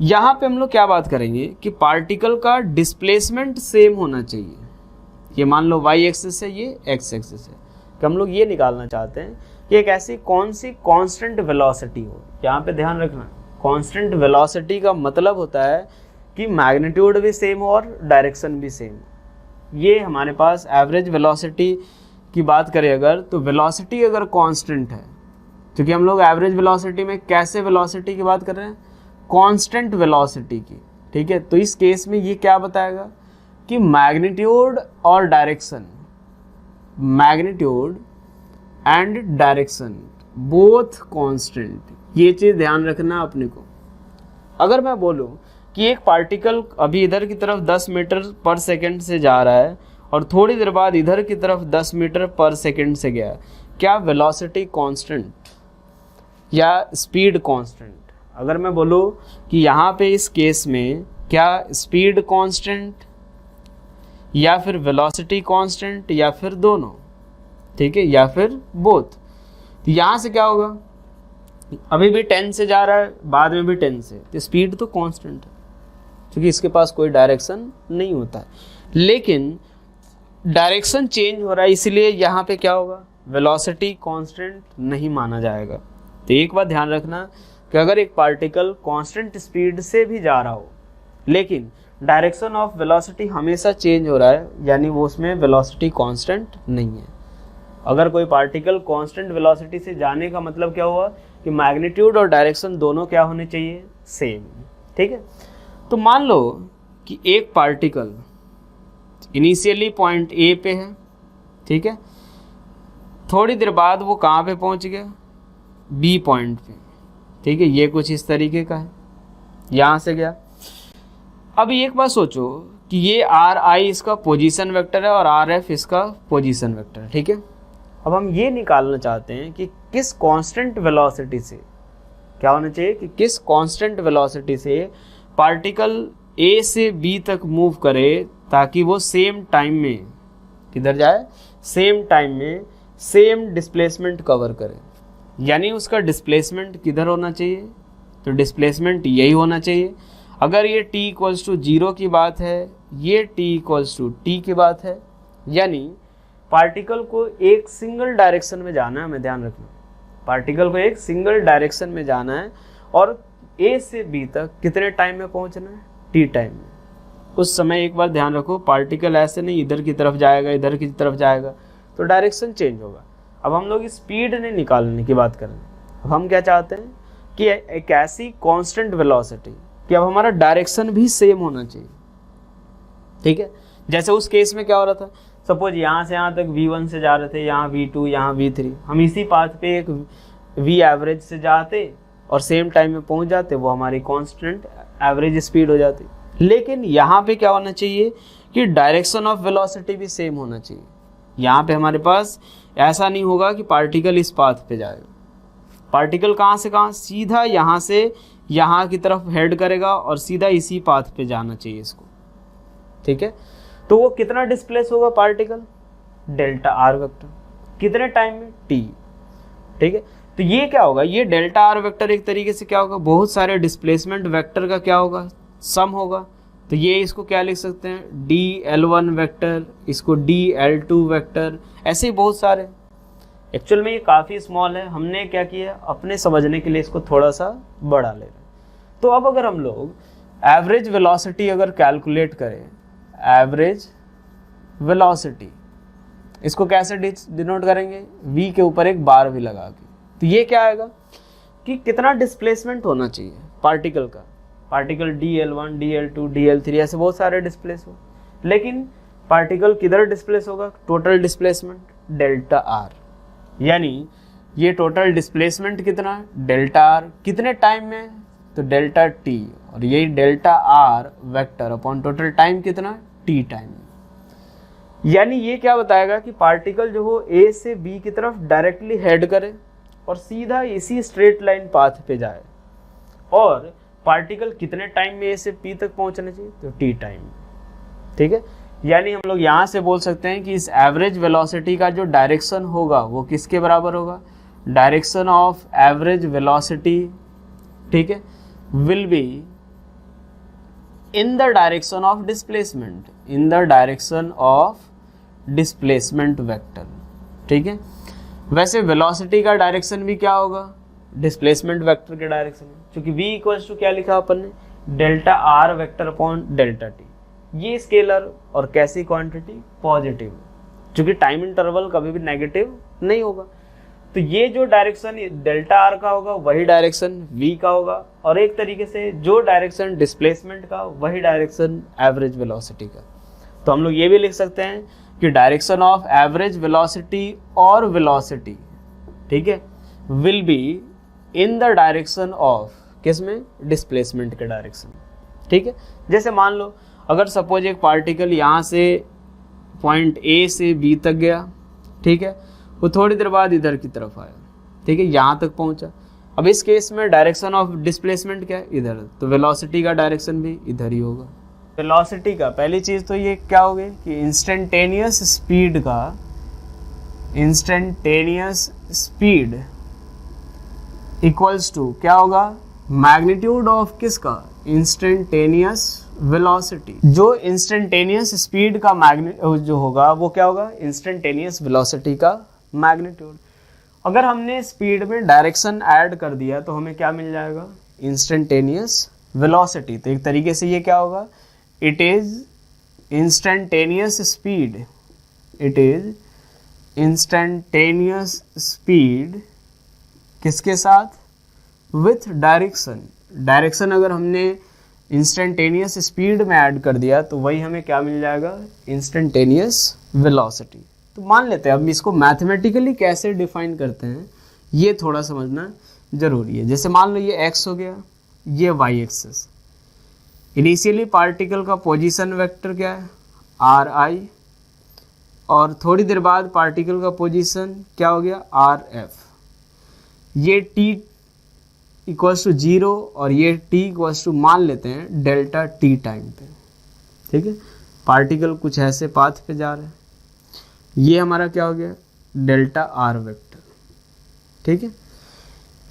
यहाँ पे हम लोग क्या बात करेंगे कि पार्टिकल का डिस्प्लेसमेंट सेम होना चाहिए। ये मान लो y एक्सिस है, ये x एक्सिस है, कि हम लोग ये निकालना चाहते हैं कि एक ऐसी कौन सी कांस्टेंट वेलोसिटी हो। यहाँ पे ध्यान रखना, कांस्टेंट वेलोसिटी का मतलब होता है कि मैग्नीट्यूड भी सेम हो और डायरेक्शन भी सेम। ये हमारे पास एवरेज वेलोसिटी की बात करें अगर, तो वेलोसिटी अगर कांस्टेंट है, क्योंकि हम लोग एवरेज वेलोसिटी में कैसे वेलोसिटी की बात कर रहे हैं, कांस्टेंट वेलोसिटी की, ठीक है। तो इस केस में ये क्या बताएगा कि मैग्नीट्यूड और direction, magnitude and direction both constant, ये चीज़ ध्यान रखना अपने को। अगर मैं बोलूँ कि एक पार्टिकल अभी इधर की तरफ 10 मीटर पर सेकंड से जा रहा है और थोड़ी देर बाद इधर की तरफ 10 मीटर पर सेकंड से गया, क्या वेलोसिटी कांस्टेंट या स्पीड कांस्टेंट? अगर मैं बोलूँ कि यहाँ पे इस केस में क्या स्पीड कांस्टेंट या फिर वेलोसिटी कांस्टेंट या फिर दोनों, ठीक है, या फिर बोथ, तो यहाँ से क्या होगा, अभी भी 10 से जा रहा है, बाद में भी 10 से, तो स्पीड तो कांस्टेंट है क्योंकि इसके पास कोई डायरेक्शन नहीं होता है, लेकिन डायरेक्शन चेंज हो रहा है, इसलिए यहाँ पे क्या होगा, वेलोसिटी कांस्टेंट नहीं माना जाएगा। तो एक बात ध्यान रखना कि अगर एक पार्टिकल कांस्टेंट स्पीड से भी जा रहा हो लेकिन डायरेक्शन ऑफ वेलोसिटी हमेशा चेंज हो रहा है, यानी वो उसमें वेलोसिटी कांस्टेंट नहीं है। अगर कोई पार्टिकल कांस्टेंट वेलोसिटी से जाने का मतलब क्या हुआ कि मैग्नीट्यूड और डायरेक्शन दोनों क्या होने चाहिए, सेम, ठीक है। तो मान लो कि एक पार्टिकल इनिशियली पॉइंट ए पे है, ठीक है, थोड़ी देर बाद वो कहाँ पे पहुँच गया, बी पॉइंट पे, ठीक है, ये कुछ इस तरीके का है, यहाँ से गया। अब एक बात सोचो कि ये आर आई इसका पोजीशन वेक्टर है और आर एफ इसका पोजीशन वेक्टर है, ठीक है। अब हम ये निकालना चाहते हैं कि किस कांस्टेंट वेलोसिटी से क्या होना चाहिए, कि किस कांस्टेंट वेलोसिटी से पार्टिकल ए से बी तक मूव करे ताकि वो सेम टाइम में किधर जाए, सेम टाइम में सेम डिस्प्लेसमेंट कवर करे। यानी उसका डिस्प्लेसमेंट किधर होना चाहिए, तो डिस्प्लेसमेंट यही होना चाहिए। अगर ये t इक्वल्स टू 0 की बात है, ये t इक्वल्स टू t की बात है, यानी पार्टिकल को एक सिंगल डायरेक्शन में जाना है, हमें ध्यान रखना, पार्टिकल को एक सिंगल डायरेक्शन में जाना है और a से b तक कितने टाइम में पहुंचना है, t टाइम में। उस समय एक बार ध्यान रखो, पार्टिकल ऐसे नहीं इधर की तरफ जाएगा इधर की तरफ जाएगा तो डायरेक्शन चेंज होगा। अब हम लोग स्पीड नहीं निकालने की बात कर रहे हैं, अब हम क्या चाहते हैं कि एक ऐसी कांस्टेंट वेलोसिटी कि अब हमारा डायरेक्शन भी सेम होना चाहिए, ठीक है। जैसे उस केस में क्या हो रहा था, सपोज यहाँ से यहाँ तक v1 से जा रहे थे, यहाँ v2 यहाँ v3, हम इसी पाथ पे एक v एवरेज से जाते और सेम टाइम में पहुँच जाते, वो हमारी कांस्टेंट एवरेज स्पीड हो जाती। लेकिन यहाँ पे क्या होना चाहिए कि डायरेक्शन ऑफ वेलोसिटी भी सेम होना चाहिए। यहाँ पे हमारे पास ऐसा नहीं होगा कि पार्टिकल इस पाथ पे जाएगा, पार्टिकल कहाँ से कहाँ, सीधा यहाँ से यहाँ की तरफ हेड करेगा और सीधा इसी पाथ पे जाना चाहिए इसको, ठीक है। तो वो कितना डिस्प्लेस होगा पार्टिकल, डेल्टा आर वेक्टर, कितने टाइम में, t, ठीक है। तो ये क्या होगा, ये डेल्टा आर वेक्टर एक तरीके से क्या होगा, बहुत सारे डिस्प्लेसमेंट वेक्टर का क्या होगा, सम होगा। तो ये इसको क्या लिख सकते हैं, dl1 वेक्टर, इसको dl2 वेक्टर, ऐसे ही बहुत सारे। एक्चुअल में ये काफ़ी स्मॉल है, हमने क्या किया अपने समझने के लिए इसको थोड़ा सा बड़ा ले रहे हैं। तो अब अगर हम लोग एवरेज वेलोसिटी अगर कैलकुलेट करें, एवरेज वेलोसिटी, इसको कैसे डिनोट करेंगे, v के ऊपर एक बार भी लगा के, तो ये क्या आएगा कि कितना डिस्प्लेसमेंट होना चाहिए पार्टिकल का, पार्टिकल dl1 dl2 dl3 ऐसे बहुत सारे डिस्प्लेस हो, लेकिन पार्टिकल किधर डिस्प्लेस होगा, टोटल डिस्प्लेसमेंट डेल्टा आर, यानी ये टोटल डिस्प्लेसमेंट कितना, डेल्टा आर, कितने टाइम में, तो डेल्टा टी, और यही delta R vector upon total time कितना, टी टाइम। यानी ये क्या बताएगा कि पार्टिकल जो हो ए से बी की तरफ डायरेक्टली हेड करे और सीधा इसी स्ट्रेट लाइन पाथ पे जाए, और पार्टिकल कितने टाइम में ए से पी तक पहुंचना चाहिए, तो टी टाइम, ठीक है। यानी हम लोग यहाँ से बोल सकते हैं कि इस एवरेज वेलोसिटी का जो डायरेक्शन होगा वो किसके बराबर होगा, डायरेक्शन ऑफ एवरेज वेलोसिटी, ठीक है, will be in the direction of displacement, in the direction of displacement vector, ठीक है। वैसे वेलोसिटी का डायरेक्शन भी क्या होगा, डिस्प्लेसमेंट वेक्टर के डायरेक्शन में, क्योंकि v इक्वल्स टू क्या लिखा अपन ने, delta R vector upon delta T. ये स्केलर और कैसी क्वांटिटी, पॉजिटिव, क्योंकि टाइम इंटरवल कभी भी नेगेटिव नहीं होगा। तो ये जो डायरेक्शन डेल्टा आर का होगा वही डायरेक्शन v का होगा, और एक तरीके से जो डायरेक्शन डिस्प्लेसमेंट का वही डायरेक्शन एवरेज वेलोसिटी का। तो हम लोग ये भी लिख सकते हैं कि डायरेक्शन ऑफ एवरेज वेलोसिटी और वेलोसिटी, ठीक है, will be in the direction of किसमें, डिस्प्लेसमेंट के डायरेक्शन, ठीक है। जैसे मान लो अगर सपोज एक पार्टिकल यहाँ से पॉइंट ए से बी तक गया, ठीक है, वो थोड़ी देर बाद इधर की तरफ आया, ठीक है, यहाँ तक पहुँचा। अब इस केस में डायरेक्शन ऑफ डिस्प्लेसमेंट क्या है, इधर, तो वेलोसिटी का डायरेक्शन भी इधर ही होगा। वेलोसिटी का पहली चीज़ तो ये क्या हो गई कि इंस्टेंटेनियस स्पीड का, इंस्टेंटेनियस स्पीड इक्वल्स टू क्या होगा, मैग्नीट्यूड ऑफ किसका, इंस्टेंटेनियस वेलोसिटी। जो इंस्टेंटेनियस स्पीड का जो होगा वो क्या होगा, इंस्टेंटेनियस वेलोसिटी का मैग्नीट्यूड। अगर हमने स्पीड में डायरेक्शन ऐड कर दिया तो हमें क्या मिल जाएगा, इंस्टेंटेनियस वेलोसिटी। तो एक तरीके से ये क्या होगा, it is instantaneous speed, it is instantaneous speed किसके साथ, विथ डायरेक्शन। डायरेक्शन अगर हमने इंस्टेंटेनियस स्पीड में ऐड कर दिया तो वही हमें क्या मिल जाएगा, इंस्टेंटेनियस वेलोसिटी। तो मान लेते हैं, अब इसको मैथमेटिकली कैसे डिफाइन करते हैं ये थोड़ा समझना जरूरी है। जैसे मान लो ये x हो गया, ये y एक्सिस। इनिशियली पार्टिकल का पोजीशन वेक्टर क्या है, ri, और थोड़ी देर बाद पार्टिकल का पोजीशन क्या हो गया, rf। ये t इक्वल्स टू 0 और ये t इक्वल्स टू मान लेते हैं डेल्टा t टाइम पे, ठीक है। पार्टिकल कुछ ऐसे पाथ पे जा रहा है, ये हमारा क्या हो गया, डेल्टा r वेक्टर, ठीक है।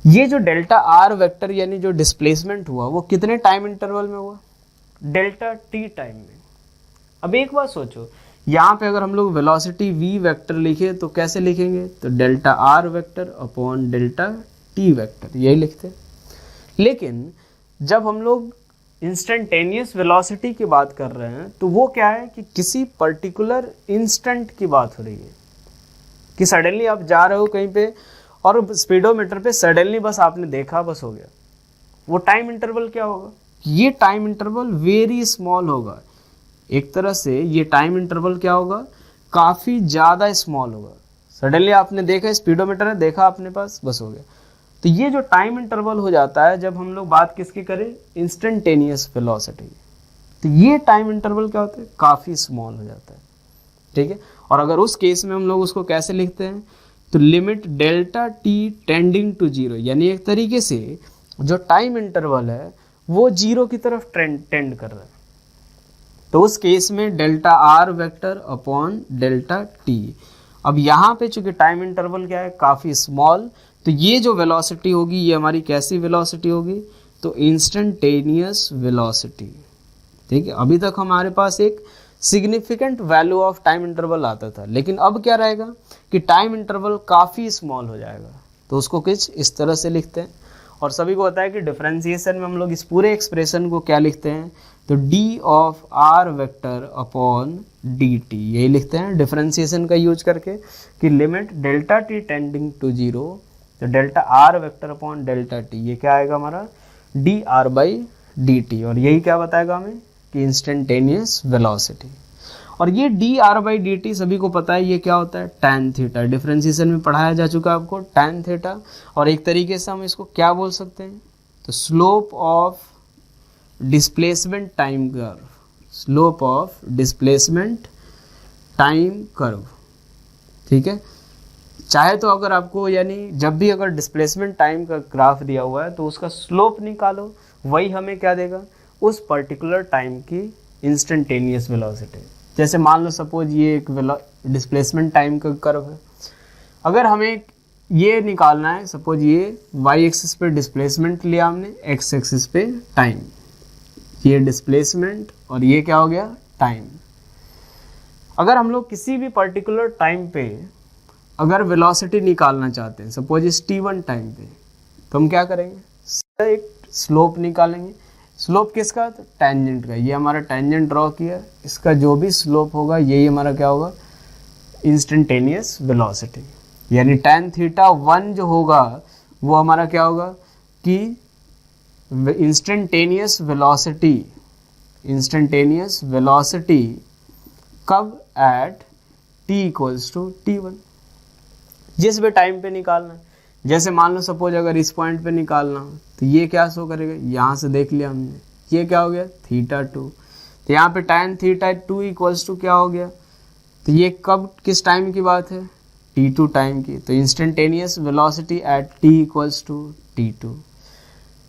ये जो डेल्टा r वेक्टर यानी जो डिस्प्लेसमेंट हुआ वो कितने टाइम इंटरवल में हुआ, डेल्टा t टाइम में। अब एक बात सोचो, यहाँ पे अगर हम लोग वेलोसिटी v वेक्टर लिखे तो कैसे लिखेंगे, तो delta r vector upon delta t vector, यही लिखते हैं। लेकिन जब हम लोग इंस्टेंटेनियस वेलोसिटी की बात कर रहे हैं तो वो क्या है कि किसी पर्टिकुलर इंस्टेंट की बात हो रही है, कि सडनली आप जा रहे हो कहीं पे और स्पीडोमीटर पे सडनली बस आपने देखा, बस हो गया। वो टाइम इंटरवल क्या होगा, ये टाइम इंटरवल वेरी स्मॉल होगा। एक तरह से ये टाइम इंटरवल क्या होगा, काफ़ी ज़्यादा स्मॉल होगा। सडनली आपने देखा, स्पीडोमीटर है, देखा आपने पास, बस हो गया। तो ये जो टाइम इंटरवल हो जाता है जब हम लोग बात किसकी करें, इंस्टेंटेनियस वेलोसिटी, तो ये टाइम इंटरवल क्या होता है, काफ़ी स्मॉल हो जाता है, ठीक है। और अगर उस केस में हम लोग उसको कैसे लिखते हैं, तो limit delta T tending to 0, यानी एक तरीके से जो टाइम इंटरवल है वो 0 की तरफ टेंड कर रहा है। तो उस केस में delta R vector upon delta T. अब यहाँ पे चूंकि टाइम इंटरवल क्या है, काफ़ी स्मॉल, तो ये जो वेलोसिटी होगी ये हमारी कैसी वेलोसिटी होगी, तो इंस्टेंटेनियस वेलोसिटी, ठीक है। अभी तक हमारे पास एक significant value of time interval आता था, लेकिन अब क्या रहेगा कि टाइम इंटरवल काफ़ी स्मॉल हो जाएगा, तो उसको कुछ इस तरह से लिखते हैं। और सभी को पता है कि डिफरेंशिएशन में हम लोग इस पूरे एक्सप्रेशन को क्या लिखते हैं, तो D of R vector upon D T, यही लिखते हैं डिफरेंशिएशन का यूज करके, कि limit delta T tending to 0, तो delta R vector upon delta T, ये क्या आएगा हमारा, D R by D T. और यही क्या बताएगा हमें कि इंस्टेंटेनियस वेलोसिटी। और ये D R by D T सभी को पता है ये क्या होता है, टैन थीटा। डिफरेंशिएशन में पढ़ाया जा चुका है आपको टैन थीटा। और एक तरीके से हम इसको क्या बोल सकते हैं, तो slope of displacement time curve, slope of displacement time curve, ठीक है। चाहे तो अगर आपको यानी जब भी अगर डिस्प्लेसमेंट टाइम का ग्राफ दिया हुआ है तो उसका स्लोप निकालो, वही हमें क्या देगा, उस पर्टिकुलर टाइम की इंस्टेंटेनियस वेलोसिटी। जैसे मान लो सपोज ये एक डिस्प्लेसमेंट टाइम का कर्व है, अगर हमें ये निकालना है, सपोज ये y एक्सिस पे डिस्प्लेसमेंट लिया हमने, x एक्सिस पे टाइम, ये डिस्प्लेसमेंट और ये क्या हो गया, टाइम। अगर हम लोग किसी भी पर्टिकुलर टाइम पे अगर वेलोसिटी निकालना चाहते हैं, सपोज इस t1 टाइम पे, तो हम क्या करेंगे, सीधा एक स्लोप निकालेंगे। स्लोप किसका, तो टेंजेंट का। ये हमारा टेंजेंट ड्रॉ किया, इसका जो भी स्लोप होगा यही हमारा क्या होगा, इंस्टेंटेनियस वेलोसिटी। यानी tan थीटा 1 जो होगा वो हमारा क्या होगा कि इंस्टेंटेनियस वेलोसिटी कब, at t equals to t1, जिस भी टाइम पे निकालना है। जैसे मान लो सपोज अगर इस पॉइंट पे निकालना हो तो ये क्या शो करेगा, यहाँ से देख लिया हमने, ये क्या हो गया θ2, तो यहाँ पे tan थीटा 2 इक्वल्स टू क्या हो गया, तो ये कब, किस टाइम की बात है, t2 टाइम की। तो instantaneous velocity at t equals to t2।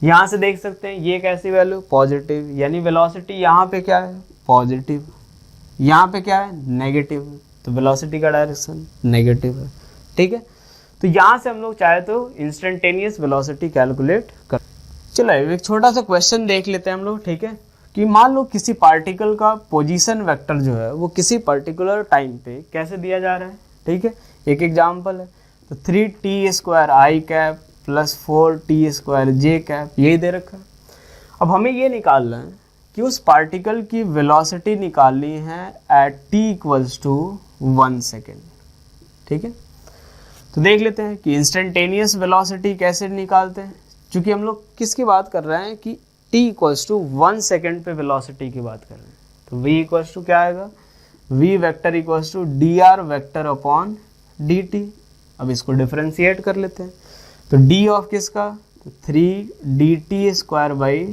यहाँ से देख सकते हैं ये कैसी वैल्यू, पॉजिटिव, यानी वेलोसिटी यहाँ पे क्या है, पॉजिटिव, यहाँ पे क्या है, नेगेटिव, तो वेलोसिटी का डायरेक्शन नेगेटिव है। ठीक है, तो यहाँ से हम लोग चाहे तो इंस्टेंटेनियस वेलोसिटी कैलकुलेट कर। चलो एक छोटा सा क्वेश्चन देख लेते हैं हम लोग। ठीक है, कि मान लो किसी पार्टिकल का पोजीशन वेक्टर जो है वो किसी पर्टिकुलर टाइम पे कैसे दिया जा रहा है। ठीक है, एक एग्जांपल है, तो 3t² i cap plus 4t² j cap, यही दे रखा है। अब हमें ये निकालना है कि उस पार्टिकल की वेलोसिटी निकालनी है at t equals to 1 second. ठीक है, तो देख लेते हैं कि इंस्टेंटेनियस वेलोसिटी कैसे निकालते हैं। चूंकि हम लोग किसकी बात कर रहे हैं कि t इक्वल्स टू 1 सेकेंड पे वेलोसिटी की बात कर रहे हैं, तो v इक्वल्स टू क्या आएगा, v vector equals to dr vector upon dt। अब इसको डिफरेंशिएट कर लेते हैं, तो d ऑफ किसका, तो 3dt² by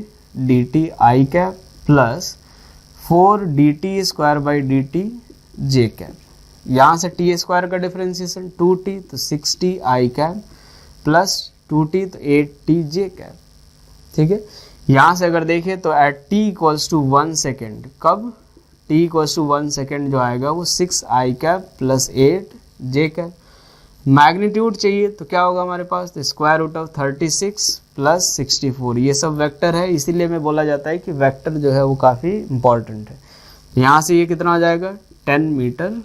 dt i cap plus 4dt² by dt j cap. यहाँ से t² का डिफरेंशिएशन 2t, तो 6t i cap plus 2t, तो 8t j कैप। ठीक है, यहाँ से अगर देखें तो at t equals to 1 second, कब, t इक्वल्स टू 1 सेकेंड जो आएगा वो 6 i cap plus 8 j cap. Magnitude चाहिए तो क्या होगा हमारे पास, तो स्क्वायर रूट ऑफ 36 प्लस 64, ये सब वेक्टर है, इसीलिए में बोला जाता है कि वेक्टर जो है वो काफ़ी इंपॉर्टेंट है। यहाँ से ये कितना आ जाएगा, 10 मीटर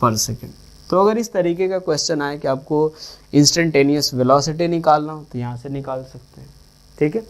पर सेकेंड। तो अगर इस तरीके का क्वेश्चन आए कि आपको इंस्टेंटेनियस वेलोसिटी निकालना हो तो यहाँ से निकाल सकते हैं। ठीक है।